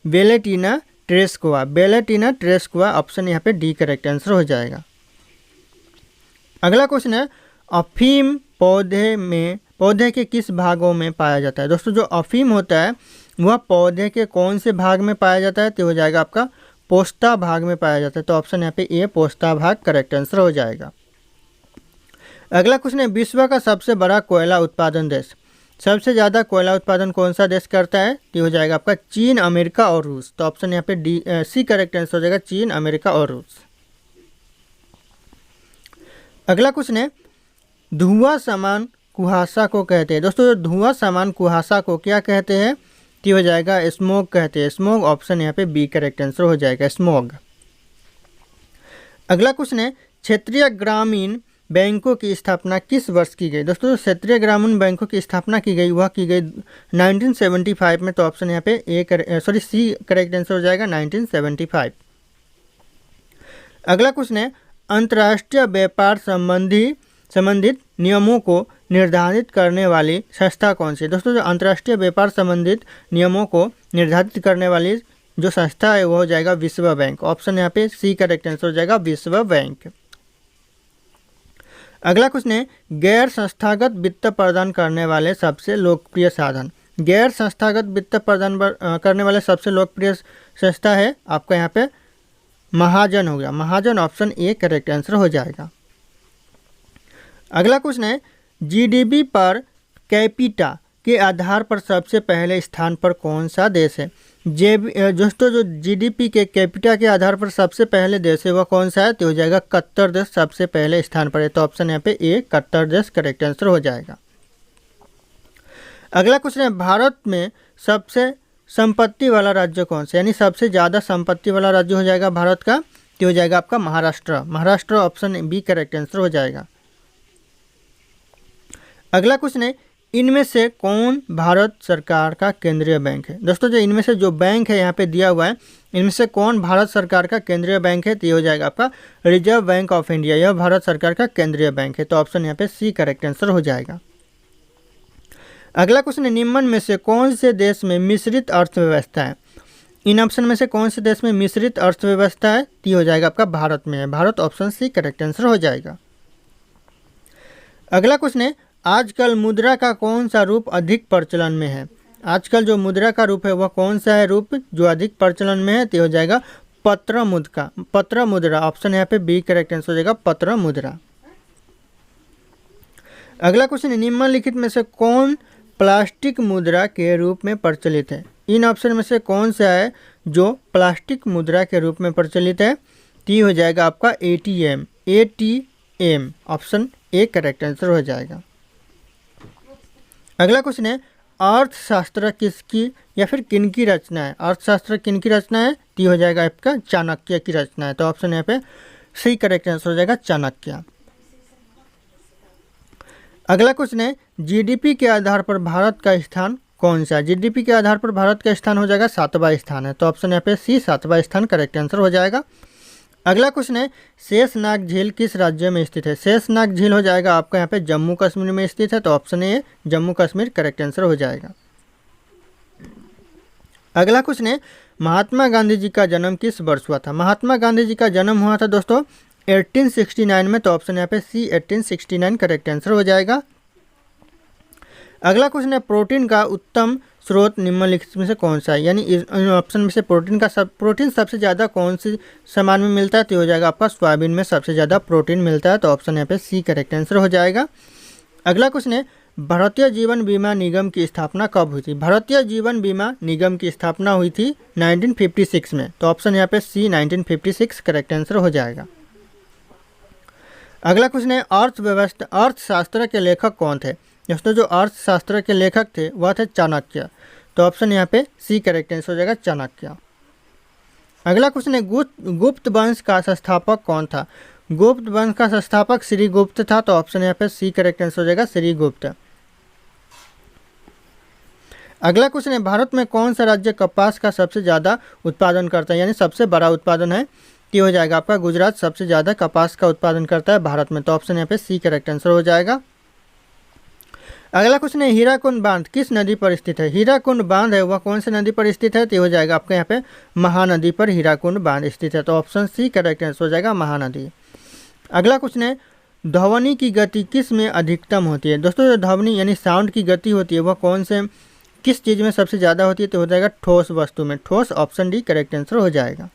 Speaker 1: Valentina Tereshkova. Valentina Tereshkova. Option यहाँ पे डी करेक्ट आंसर हो जाएगा। अगला क्वेश्चन है, अफीम पौधे के किस भागों में पाया जाता है? दोस्तों जो अफीम होता है वह पौधे के कौन से भाग में पाया जाता है? तो हो जाएगा आपका पोस्ता भाग में पाया जाता है। तो ऑप्शन यहाँ पे ए पोस्ता भाग करेक्ट आंसर हो जाएगा। अगला क्वेश्चन है, विश्व का सबसे बड़ा कोयला उत्पादन देश। सबसे ज़्यादा कोयला उत्पादन कौन सा देश करता है? तो हो जाएगा आपका चीन, अमेरिका और रूस। तो ऑप्शन यहाँ पे सी करेक्ट आंसर हो जाएगा, चीन, अमेरिका और रूस। अगला क्वेश्चन है, धुआं समान कुहासा को कहते हैं। दोस्तों धुआं समान कुहासा को क्या कहते हैं? तो हो जाएगा स्मोग कहते हैं, स्मोग। ऑप्शन यहाँ पे बी करेक्ट आंसर हो जाएगा, स्मोग। अगला क्वेश्चन है, क्षेत्रीय ग्रामीण बैंकों की स्थापना किस वर्ष की गई? दोस्तों क्षेत्रीय ग्रामीण बैंकों की स्थापना की गई, वह की गई 1975 में। तो ऑप्शन यहाँ पे सी करेक्ट आंसर हो जाएगा, 1975। अगला क्वेश्चन है, अंतर्राष्ट्रीय व्यापार संबंधित नियमों को निर्धारित करने वाली संस्था कौन सी है? दोस्तों जो अंतर्राष्ट्रीय व्यापार संबंधित नियमों को निर्धारित करने वाली जो संस्था है वो हो जाएगा विश्व बैंक। ऑप्शन यहाँ पे सी करेक्ट आंसर हो जाएगा, विश्व बैंक। अगला क्वेश्चन है, गैर संस्थागत वित्त प्रदान करने वाले सबसे लोकप्रिय साधन। गैर संस्थागत वित्त प्रदान करने वाले सबसे लोकप्रिय संस्था है आपका यहाँ पे महाजन हो गया, महाजन। ऑप्शन ए करेक्ट आंसर हो जाएगा। अगला क्वेश्चन है, जीडीपी पर कैपिटा के आधार पर सबसे पहले स्थान पर कौन सा देश है? दोस्तों जो जीडीपी के कैपिटा के आधार पर सबसे पहले देश है वह कौन सा है? तो हो जाएगा कतर देश सबसे पहले स्थान पर है। तो ऑप्शन यहाँ पे ए कतर देश करेक्ट आंसर हो जाएगा। अगला क्वेश्चन है, भारत में सबसे संपत्ति वाला राज्य कौन सा? यानी सबसे ज़्यादा संपत्ति वाला राज्य हो जाएगा भारत का, तो हो जाएगा आपका Maharashtra. Maharashtra option B correct answer हो जाएगा। अगला क्वेश्चन है, इनमें से कौन भारत सरकार का केंद्रीय बैंक है? दोस्तों जो इनमें से जो बैंक है यहाँ पे दिया हुआ है, इनमें से कौन भारत सरकार का केंद्रीय बैंक है? तो ये हो जाएगा आपका रिजर्व बैंक ऑफ इंडिया, यह भारत सरकार का केंद्रीय बैंक है। तो ऑप्शन यहाँ पे सी करेक्ट आंसर हो जाएगा। अगला क्वेश्चन है, निम्न में से कौन से देश में मिश्रित अर्थव्यवस्था है? इन ऑप्शन में से कौन से देश में मिश्रित अर्थव्यवस्था है? तो हो जाएगा आपका भारत में है, Bharat. Option C correct answer हो जाएगा। अगला क्वेश्चन है, आजकल मुद्रा का कौन सा रूप अधिक प्रचलन में है? आजकल जो मुद्रा का रूप है वह कौन सा है रूप जो अधिक प्रचलन में है? तो हो जाएगा पत्र मुद्रा। ऑप्शन यहाँ पे बी करेक्ट आंसर हो जाएगा, पत्र मुद्रा। अगला क्वेश्चन है, निम्नलिखित में से कौन प्लास्टिक मुद्रा के रूप में प्रचलित है? इन ऑप्शन में से कौन सा है जो प्लास्टिक मुद्रा के रूप में प्रचलित है? तो हो जाएगा आपका ATM. Option A correct answer हो जाएगा। अगला क्वेश्चन है, अर्थशास्त्र किसकी या फिर किन की रचना है? अर्थशास्त्र किन की रचना है? तो हो जाएगा आपका चाणक्य की रचना है। तो ऑप्शन यहाँ पे सी करेक्ट आंसर हो जाएगा, चाणक्य। अगला क्वेश्चन है, जीडीपी के आधार पर भारत का स्थान कौन सा? जीडीपी के आधार पर भारत का स्थान हो जाएगा 7वां स्थान है। तो ऑप्शन यहाँ पे सी 7वां स्थान करेक्ट आंसर हो जाएगा। अगला क्वेश्चन है, शेषनाग झील किस राज्य में स्थित है? शेषनाग झील हो जाएगा आपका यहाँ पे जम्मू कश्मीर में स्थित है। तो option A Jammu Kashmir correct answer हो जाएगा। अगला क्वेश्चन है, महात्मा गांधी जी का जन्म किस वर्ष हुआ था? महात्मा गांधी जी का जन्म हुआ था दोस्तों 1869 में। तो ऑप्शन यहाँ पे सी 1869 करेक्ट आंसर हो जाएगा। अगला क्वेश्चन है, प्रोटीन का उत्तम स्रोत निम्नलिखित में से कौन सा है? यानी इस ऑप्शन में से प्रोटीन सबसे ज़्यादा कौन सी सामान में मिलता है? तो हो जाएगा आपका सोयाबीन में सबसे ज़्यादा प्रोटीन मिलता है। तो ऑप्शन यहाँ पे सी करेक्ट आंसर हो जाएगा। अगला क्वेश्चन है, भारतीय जीवन बीमा निगम की स्थापना कब हुई थी? भारतीय जीवन बीमा निगम की स्थापना हुई थी 1956 में। तो ऑप्शन यहाँ पे सी 1956 करेक्ट आंसर हो जाएगा। अगला क्वेश्चन है, अर्थशास्त्र के लेखक कौन थे? दोस्तों जो अर्थशास्त्र के लेखक थे वह थे चाणक्य। तो ऑप्शन यहाँ पे सी करेक्ट आंसर हो जाएगा, चाणक्य। अगला क्वेश्चन है, गुप्त वंश का संस्थापक कौन था? गुप्त वंश का संस्थापक श्रीगुप्त था। तो ऑप्शन यहाँ पे सी करेक्ट आंसर हो जाएगा, श्रीगुप्त। अगला क्वेश्चन है, भारत में कौन सा राज्य कपास का सबसे ज़्यादा उत्पादन करता है? यानी सबसे बड़ा उत्पादन है? ये हो जाएगा आपका गुजरात सबसे ज़्यादा कपास का उत्पादन करता है भारत में। तो ऑप्शन यहाँ पे सी करेक्ट आंसर हो जाएगा। अगला क्वेश्चन है, हीराकुंड बांध किस नदी पर स्थित है? हीराकुंड बांध है वह कौन सी नदी पर स्थित है? तो हो जाएगा आपके यहाँ पे महानदी पर हीराकुंड बांध स्थित है। तो ऑप्शन सी करेक्ट आंसर हो जाएगा, महानदी। अगला क्वेश्चन है, ध्वनि की गति किस में अधिकतम होती है? दोस्तों जो ध्वनि यानी साउंड की गति होती है वह कौन से किस चीज़ में सबसे ज़्यादा होती है? तो हो जाएगा ठोस वस्तु में, ठोस। ऑप्शन डी करेक्ट आंसर हो जाएगा।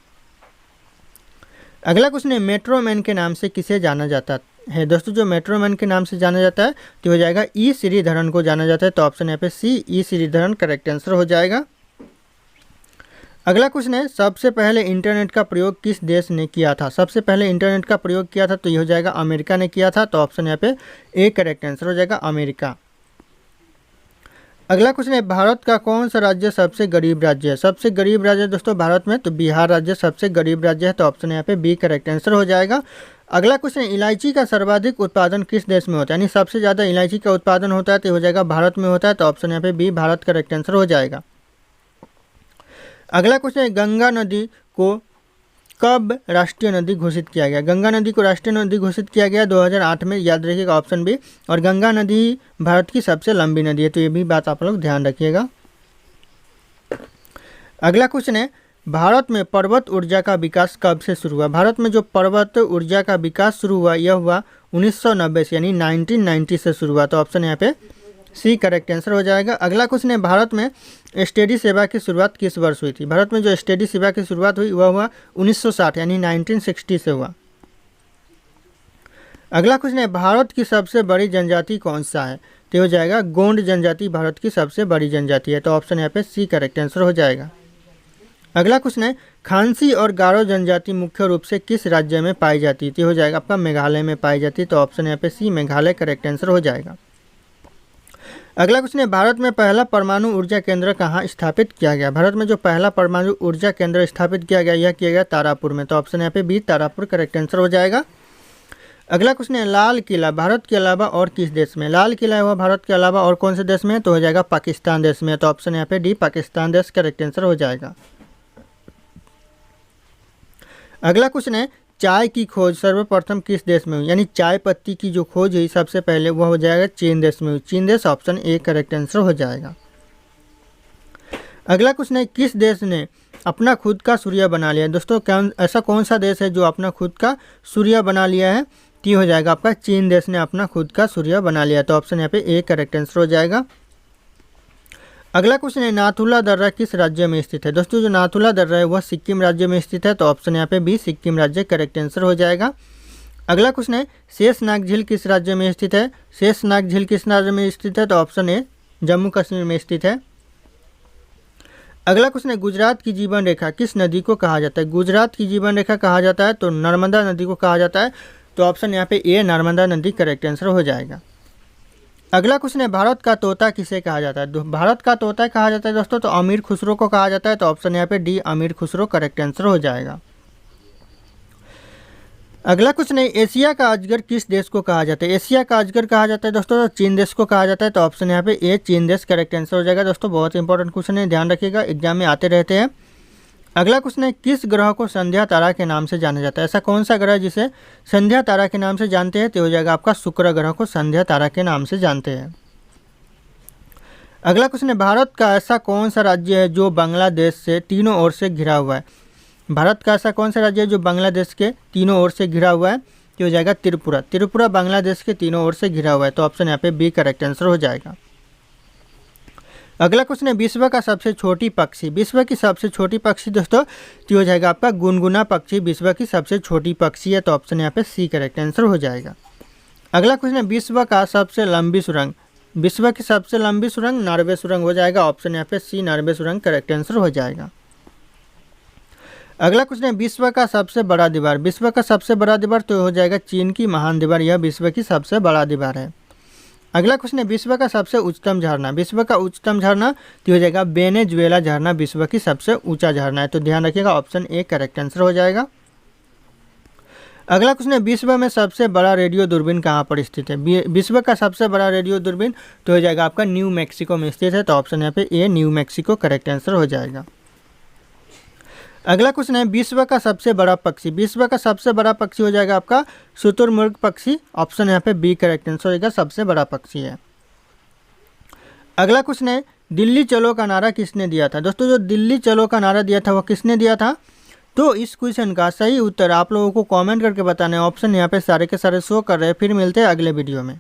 Speaker 1: अगला क्वेश्चन है, मेट्रो मैन के नाम से किसे जाना जाता है दोस्तों, जो मेट्रो मैन के नाम से जाना जाता है तो हो जाएगा ई श्रीधरन को जाना जाता है। तो ऑप्शन यहाँ पे सी ई श्रीधरन करेक्ट आंसर हो जाएगा। अगला क्वेश्चन है, सबसे पहले इंटरनेट का प्रयोग किस देश ने किया था? सबसे पहले इंटरनेट का प्रयोग किया था तो ये हो जाएगा अमेरिका ने किया था। तो ऑप्शन यहाँ पे ए करेक्ट आंसर हो जाएगा, अमेरिका। अगला क्वेश्चन है, भारत का कौन सा राज्य सबसे गरीब राज्य है? सबसे गरीब राज्य दोस्तों भारत में तो बिहार राज्य सबसे गरीब राज्य है। तो ऑप्शन यहाँ पे बी करेक्ट आंसर हो जाएगा। अगला क्वेश्चन है, इलायची का सर्वाधिक उत्पादन किस देश में होता है? यानी सबसे ज़्यादा इलायची का उत्पादन होता है तो हो जाएगा भारत में होता है। तो ऑप्शन यहाँ पे बी भारत करेक्ट आंसर हो जाएगा। अगला क्वेश्चन है, गंगा नदी को कब राष्ट्रीय नदी घोषित किया गया? गंगा नदी को राष्ट्रीय नदी घोषित किया गया 2008 में, याद रखिएगा ऑप्शन बी। और गंगा नदी भारत की सबसे लंबी नदी है, तो ये भी बात आप लोग ध्यान रखिएगा। अगला क्वेश्चन है, भारत में पर्वत ऊर्जा का विकास कब से शुरू हुआ? भारत में जो पर्वत ऊर्जा का विकास शुरू हुआ यह हुआ 1990 से, यानी 1990 से शुरू हुआ। तो ऑप्शन यहाँ पे सी करेक्ट आंसर हो जाएगा। अगला क्वेश्चन है, भारत में एसटीडी सेवा की शुरुआत किस वर्ष हुई थी? भारत में जो एसटीडी सेवा की शुरुआत हुई वह हुआ 1960 यानी 1960 से हुआ। अगला क्वेश्चन है, भारत की सबसे बड़ी जनजाति कौन सा है? तो हो जाएगा गोंड जनजाति भारत की सबसे बड़ी जनजाति है। तो ऑप्शन यहाँ पे सी करेक्ट आंसर हो जाएगा। अगला क्वेश्चन है, खांसी और गारो जनजाति मुख्य रूप से किस राज्य में पाई जाती है? तो हो जाएगा आपका मेघालय में पाई जाती है। तो ऑप्शन यहाँ पे सी मेघालय करेक्ट आंसर हो जाएगा। अगला क्वेश्चन है, भारत में पहला परमाणु ऊर्जा केंद्र कहाँ स्थापित किया गया? भारत में जो पहला परमाणु ऊर्जा केंद्र स्थापित किया गया यह किया गया तारापुर में। तो ऑप्शन यहाँ पे बी तारापुर करेक्ट आंसर हो जाएगा। अगला क्वेश्चन है, लाल किला भारत के अलावा और किस देश में? लाल किला हुआ भारत के अलावा और कौन से देश में? तो हो जाएगा पाकिस्तान देश में। तो ऑप्शन यहाँ पे डी पाकिस्तान देश करेक्ट आंसर हो जाएगा। अगला क्वेश्चन है, चाय की खोज सर्वप्रथम किस देश में हुई? यानी चाय पत्ती की जो खोज हुई सबसे पहले वह हो जाएगा चीन देश में हुई। चीन देश ऑप्शन ए करेक्ट आंसर हो जाएगा। अगला क्वेश्चन है, किस देश ने अपना खुद का सूर्य बना लिया? दोस्तों ऐसा कौन सा देश है जो अपना खुद का सूर्य बना लिया है? तो हो जाएगा आपका चीन देश ने अपना खुद का सूर्य बना लिया। तो ऑप्शन यहाँ पे ए करेक्ट आंसर हो जाएगा। अगला क्वेश्चन है, नाथुला दर्रा किस राज्य में स्थित है? दोस्तों जो नाथुला दर्रा है वह सिक्किम राज्य में स्थित है। तो ऑप्शन यहाँ पे बी सिक्किम राज्य करेक्ट आंसर हो जाएगा। अगला क्वेश्चन है, शेषनाग झील किस राज्य में स्थित है? शेषनाग झील किस राज्य में स्थित है? तो ऑप्शन ए जम्मू कश्मीर में स्थित है। अगला क्वेश्चन है, गुजरात की जीवन रेखा किस नदी को कहा जाता है? गुजरात की जीवन रेखा कहा जाता है तो नर्मदा नदी को कहा जाता है। तो ऑप्शन यहाँ पे ए नर्मदा नदी करेक्ट आंसर हो जाएगा। अगला क्वेश्चन है, भारत का तोता किसे कहा जाता है? भारत का तोता कहा जाता है दोस्तों तो अमीर खुसरो को कहा जाता है। तो ऑप्शन यहाँ पे डी अमीर खुसरो करेक्ट आंसर हो जाएगा। अगला क्वेश्चन है, एशिया का अजगर किस देश को कहा जाता है? एशिया का अजगर कहा जाता है दोस्तों तो चीन देश को कहा जाता है। तो ऑप्शन यहाँ पे ए चीन देश करेक्ट आंसर हो जाएगा। दोस्तों बहुत इंपॉर्टेंट क्वेश्चन है, ध्यान रखिएगा, एग्जाम में आते रहते हैं। अगला क्वेश्चन है, किस ग्रह को संध्या तारा के नाम से जाना जाता है? ऐसा कौन सा ग्रह जिसे संध्या तारा के नाम से जानते हैं? तो हो जाएगा आपका शुक्र ग्रह को संध्या तारा के नाम से जानते हैं। अगला क्वेश्चन है, भारत का ऐसा कौन सा राज्य है जो बांग्लादेश से तीनों ओर से घिरा हुआ है? भारत का ऐसा कौन सा राज्य है जो बांग्लादेश के तीनों ओर से घिरा हुआ है? तो हो जाएगा त्रिपुरा। त्रिपुरा बांग्लादेश के तीनों ओर से घिरा हुआ है। तो ऑप्शन यहाँ पे बी करेक्ट आंसर हो जाएगा। अगला क्वेश्चन है, विश्व का सबसे छोटी पक्षी। विश्व की सबसे छोटी पक्षी दोस्तों तो हो जाएगा आपका गुनगुना पक्षी विश्व की सबसे छोटी पक्षी है। तो ऑप्शन यहाँ पे सी करेक्ट आंसर हो जाएगा। अगला क्वेश्चन है, विश्व का सबसे लंबी सुरंग। विश्व की सबसे लंबी सुरंग नॉर्वे सुरंग हो जाएगा। ऑप्शन यहाँ पे सी नॉर्वे सुरंग करेक्ट आंसर हो जाएगा। अगला क्वेश्चन है, विश्व का सबसे बड़ा दीवार। विश्व का सबसे बड़ा दीवार तो हो जाएगा चीन की महान दीवार, यह विश्व की सबसे बड़ा दीवार है। अगला क्वेश्चन है, विश्व का सबसे उच्चतम झरना। विश्व का उच्चतम झरना तो हो जाएगा वेनेजुएला झरना विश्व की सबसे ऊंचा झरना है। तो ध्यान रखिएगा ऑप्शन ए करेक्ट आंसर हो जाएगा। अगला क्वेश्चन है, विश्व में सबसे बड़ा रेडियो दूरबीन कहाँ पर स्थित है? विश्व का सबसे बड़ा रेडियो दूरबीन तो हो जाएगा आपका न्यू मैक्सिको में स्थित है। तो ऑप्शन यहाँ पे a new Mexico correct answer हो जाएगा। अगला क्वेश्चन है, विश्व का सबसे बड़ा पक्षी। विश्व का सबसे बड़ा पक्षी हो जाएगा आपका शुतुरमुर्ग पक्षी। ऑप्शन यहाँ पे बी करेक्ट आंसर होगा, सबसे बड़ा पक्षी है। अगला क्वेश्चन है, दिल्ली चलो का नारा किसने दिया था? दोस्तों जो दिल्ली चलो का नारा दिया था वह किसने दिया था? तो इस क्वेश्चन का सही उत्तर आप लोगों को कमेंट करके बताना है। ऑप्शन यहाँ पे सारे के सारे शो कर रहे हैं। फिर मिलते हैं अगले वीडियो में।